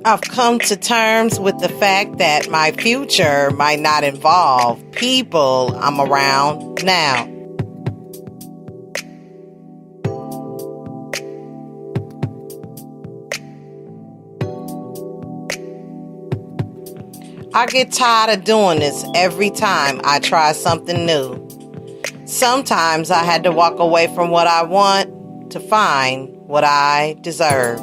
I've come to terms with the fact that my future might not involve people I'm around now. I get tired of doing this every time I try something new. Sometimes I had to walk away from what I want to find what I deserve.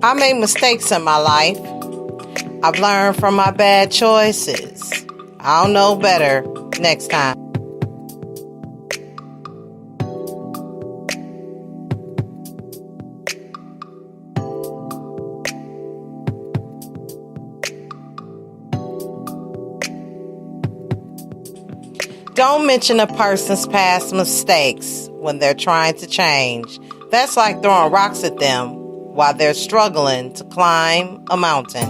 I made mistakes in my life. I've learned from my bad choices. I'll know better next time. Don't mention a person's past mistakes when they're trying to change. That's like throwing rocks at them while they're struggling to climb a mountain.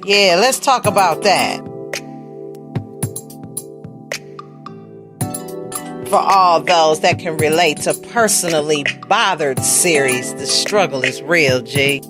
Yeah, let's talk about that. For all those that can relate to Personally Bothered series, the struggle is real, G.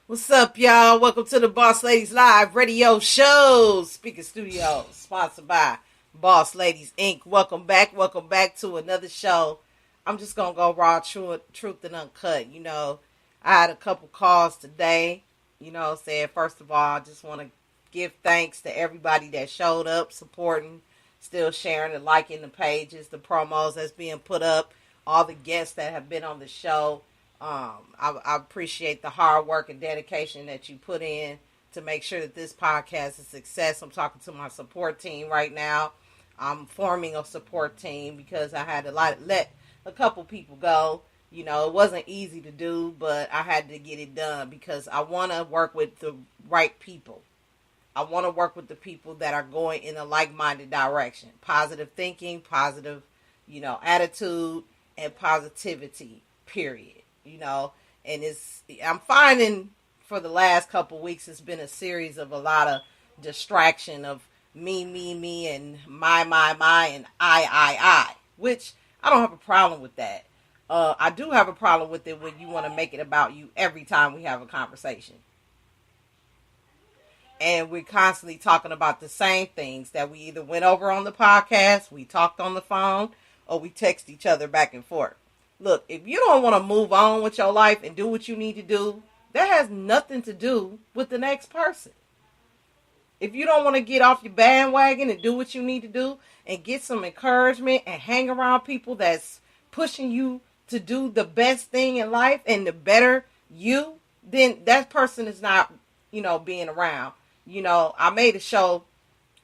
What's up, y'all? Welcome to the Boss Ladies Live radio show. Speaker Studio, sponsored by Boss Ladies Inc. Welcome back to another show. I'm just going to go raw, truth and uncut. You know, I had a couple calls today, saying, first of all, I just want to give thanks to everybody that showed up, supporting, still sharing and liking the pages, the promos that's being put up, all the guests that have been on the show. I appreciate the hard work and dedication that you put in to make sure that this podcast is a success. I'm talking to my support team right now. I'm forming a support team because I had to let a couple people go. You know, it wasn't easy to do, but I had to get it done because I want to work with the right people. I want to work with the people that are going in a like-minded direction. Positive thinking, positive, attitude, and positivity, period. And I'm finding for the last couple weeks, it's been a series of a lot of distraction of me, and my, and I, which I don't have a problem with that. I do have a problem with it when you want to make it about you every time we have a conversation. And we're constantly talking about the same things that we either went over on the podcast, we talked on the phone, or we text each other back and forth. Look, if you don't want to move on with your life and do what you need to do, that has nothing to do with the next person. If you don't want to get off your bandwagon and do what you need to do and get some encouragement and hang around people that's pushing you to do the best thing in life and the better you, then that person is not, being around. I made a show,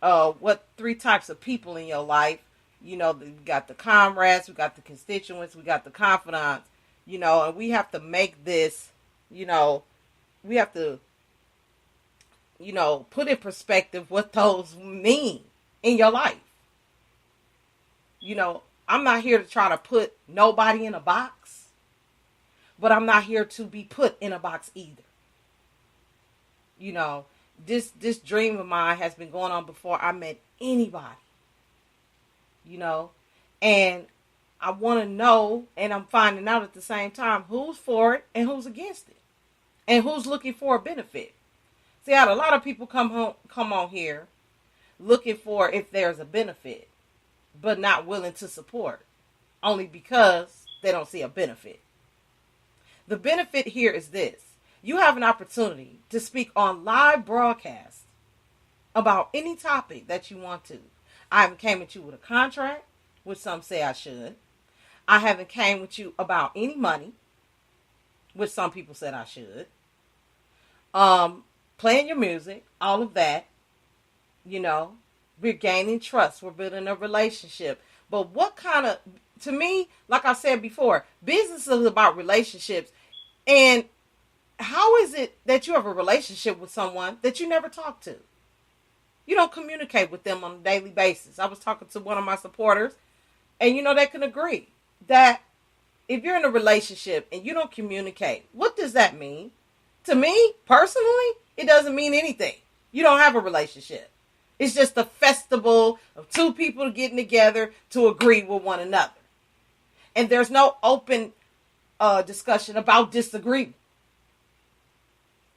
what 3 types of people in your life. We got the comrades, we got the constituents, we got the confidants, and we have to make this, we have to, put in perspective what those mean in your life. I'm not here to try to put nobody in a box, but I'm not here to be put in a box either. This dream of mine has been going on before I met anybody. And I want to know, and I'm finding out at the same time, who's for it and who's against it. And who's looking for a benefit? See, I had a lot of people come on here looking for if there's a benefit, but not willing to support, only because they don't see a benefit. The benefit here is this. You have an opportunity to speak on live broadcast about any topic that you want to. I haven't came at you with a contract, which some say I should. I haven't came with you about any money, which some people said I should. Playing your music, all of that. You know, we're gaining trust. We're building a relationship. But what kind of, to me, like I said before, business is about relationships. And how is it that you have a relationship with someone that you never talk to? You don't communicate with them on a daily basis. I was talking to one of my supporters, and they can agree that if you're in a relationship and you don't communicate, what does that mean? To me, personally, it doesn't mean anything. You don't have a relationship. It's just a festival of two people getting together to agree with one another. And there's no open discussion about disagreement.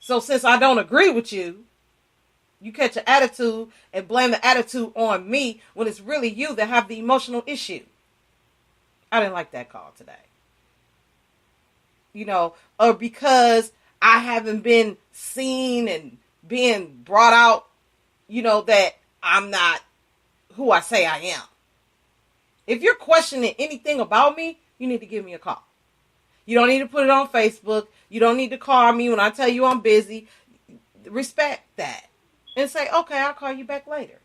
So since I don't agree with you, you catch an attitude and blame the attitude on me when it's really you that have the emotional issue. I didn't like that call today. Or because I haven't been seen and being brought out, that I'm not who I say I am. If you're questioning anything about me, you need to give me a call. You don't need to put it on Facebook. You don't need to call me when I tell you I'm busy. Respect that. And say, okay, I'll call you back later.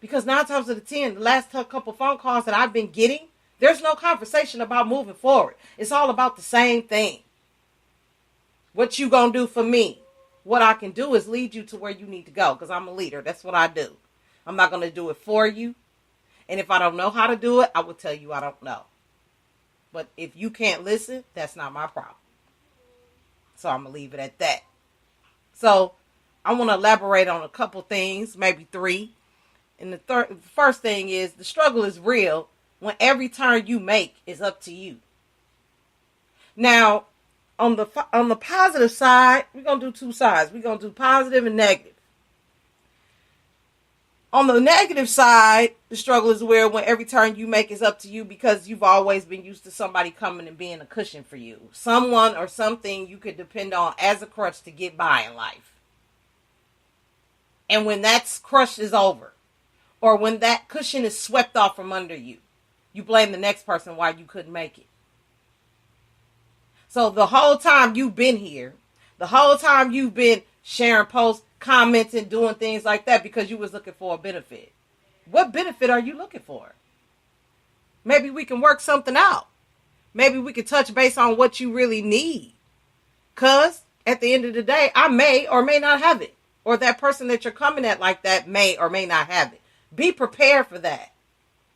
Because 9 times out of 10, the last couple phone calls that I've been getting, there's no conversation about moving forward. It's all about the same thing. What you gonna do for me? What I can do is lead you to where you need to go, because I'm a leader. That's what I do. I'm not gonna do it for you. And if I don't know how to do it, I will tell you I don't know. But if you can't listen, that's not my problem. So I'm gonna leave it at that. So I want to elaborate on a couple things, maybe 3. And the first thing is the struggle is real when every turn you make is up to you. Now, on the positive side, we're going to do 2 sides. We're going to do positive and negative. On the negative side, the struggle is real when every turn you make is up to you, because you've always been used to somebody coming and being a cushion for you. Someone or something you could depend on as a crutch to get by in life. And when that crush is over, or when that cushion is swept off from under you, you blame the next person why you couldn't make it. So the whole time you've been here, the whole time you've been sharing posts, commenting, doing things like that because you was looking for a benefit. What benefit are you looking for? Maybe we can work something out. Maybe we can touch base on what you really need. Because at the end of the day, I may or may not have it. Or that person that you're coming at like that may or may not have it. Be prepared for that.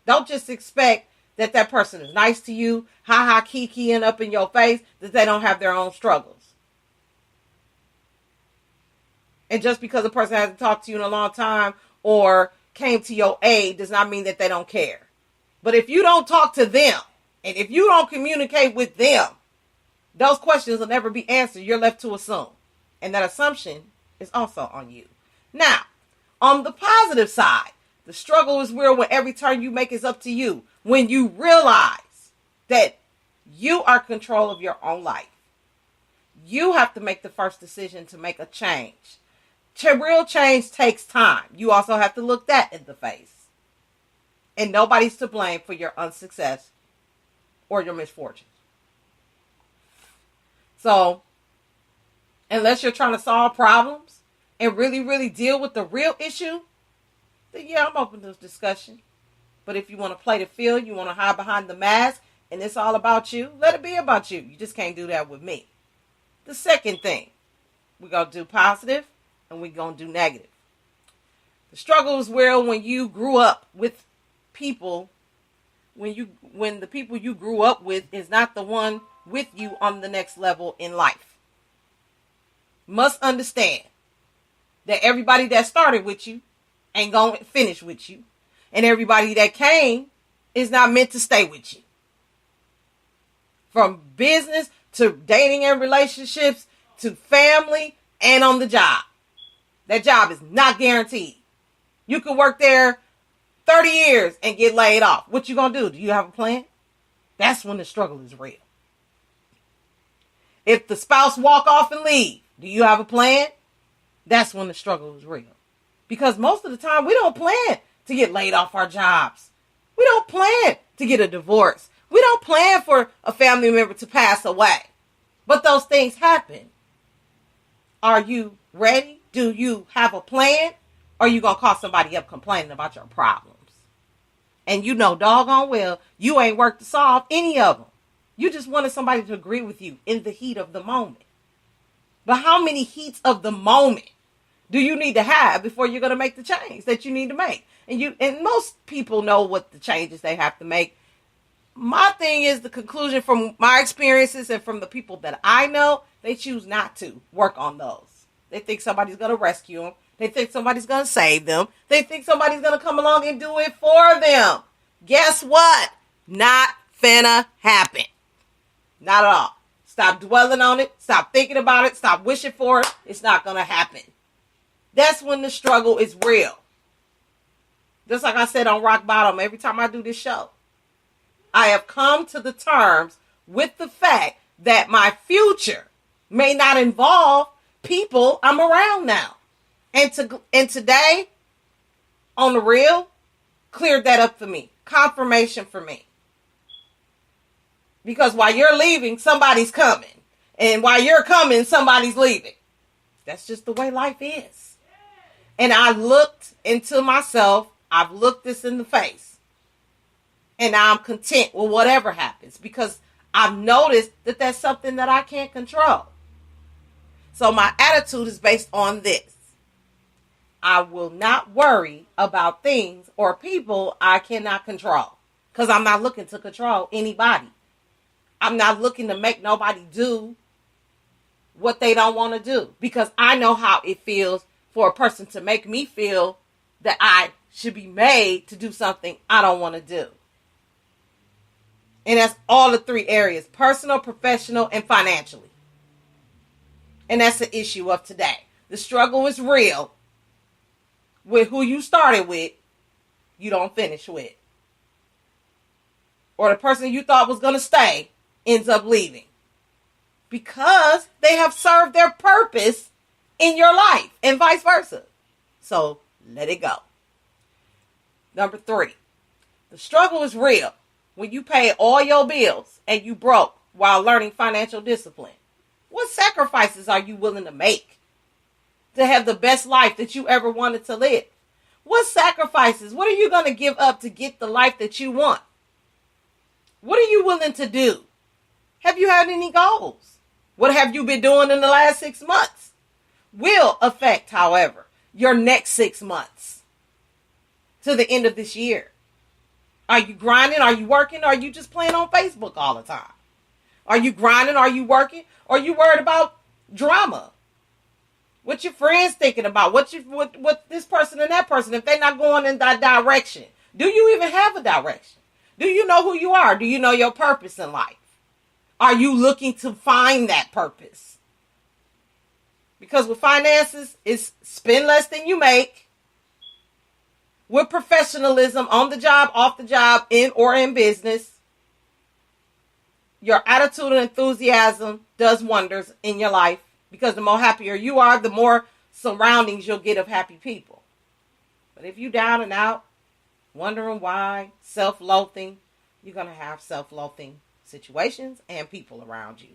Don't just expect that person is nice to you, kikiing up in your face, that they don't have their own struggles. And just because a person hasn't talked to you in a long time or came to your aid does not mean that they don't care. But if you don't talk to them, and if you don't communicate with them, those questions will never be answered. You're left to assume. And that assumption is also on you. Now, on the positive side, the struggle is real when every turn you make is up to you. When you realize that you are in control of your own life. You have to make the first decision to make a change. Real change takes time. You also have to look that in the face. And nobody's to blame for your unsuccess or your misfortunes. So, unless you're trying to solve problems and really, really deal with the real issue, then yeah, I'm open to this discussion. But if you want to play the field, you want to hide behind the mask, and it's all about you, let it be about you. You just can't do that with me. The second thing, we're going to do positive and we're going to do negative. The struggle is real when you grew up with people, when the people you grew up with is not the one with you on the next level in life. Must understand that everybody that started with you ain't going to finish with you. And everybody that came is not meant to stay with you. From business to dating and relationships, to family, and on the job. That job is not guaranteed. You could work there 30 years and get laid off. What you gonna do? Do you have a plan? That's when the struggle is real. If the spouse walk off and leave, do you have a plan? That's when the struggle is real. Because most of the time, we don't plan to get laid off our jobs. We don't plan to get a divorce. We don't plan for a family member to pass away. But those things happen. Are you ready? Do you have a plan? Or are you going to call somebody up complaining about your problems? And you know doggone well, you ain't worked to solve any of them. You just wanted somebody to agree with you in the heat of the moment. But how many heats of the moment do you need to have before you're going to make the change that you need to make? And most people know what the changes they have to make. My thing is the conclusion from my experiences and from the people that I know, they choose not to work on those. They think somebody's going to rescue them. They think somebody's going to save them. They think somebody's going to come along and do it for them. Guess what? Not finna happen. Not at all. Stop dwelling on it. Stop thinking about it. Stop wishing for it. It's not going to happen. That's when the struggle is real. Just like I said on Rock Bottom, every time I do this show, I have come to the terms with the fact that my future may not involve people I'm around now. And today, on the real, cleared that up for me. Confirmation for me. Because while you're leaving, somebody's coming. And while you're coming, somebody's leaving. That's just the way life is. And I looked into myself. I've looked this in the face. And I'm content with whatever happens. Because I've noticed that that's something that I can't control. So my attitude is based on this. I will not worry about things or people I cannot control. Because I'm not looking to control anybody. I'm not looking to make nobody do what they don't want to do. Because I know how it feels for a person to make me feel that I should be made to do something I don't want to do. And that's all the three areas. Personal, professional, and financially. And that's the issue of today. The struggle is real. With who you started with, you don't finish with. Or the person you thought was going to stay ends up leaving. Because they have served their purpose in your life and vice versa. So let it go. Number 3, the struggle is real when you pay all your bills and you broke while learning financial discipline. What sacrifices are you willing to make to have the best life that you ever wanted to live? What sacrifices? What are you going to give up to get the life that you want? What are you willing to do? Have you had any goals? What have you been doing in the last 6 months? Will affect, however, your next 6 months to the end of this year. Are you grinding? Are you working? Are you just playing on Facebook all the time? Are you grinding? Are you working? Or are you worried about drama? What your friends thinking about? What this person and that person, if they're not going in that direction? Do you even have a direction? Do you know who you are? Do you know your purpose in life? Are you looking to find that purpose? Because with finances, it's spend less than you make. With professionalism, on the job, off the job, in business, your attitude and enthusiasm does wonders in your life. Because the more happier you are, the more surroundings you'll get of happy people. But if you down and out, wondering why, self-loathing, you're going to have self-loathing situations and people around you.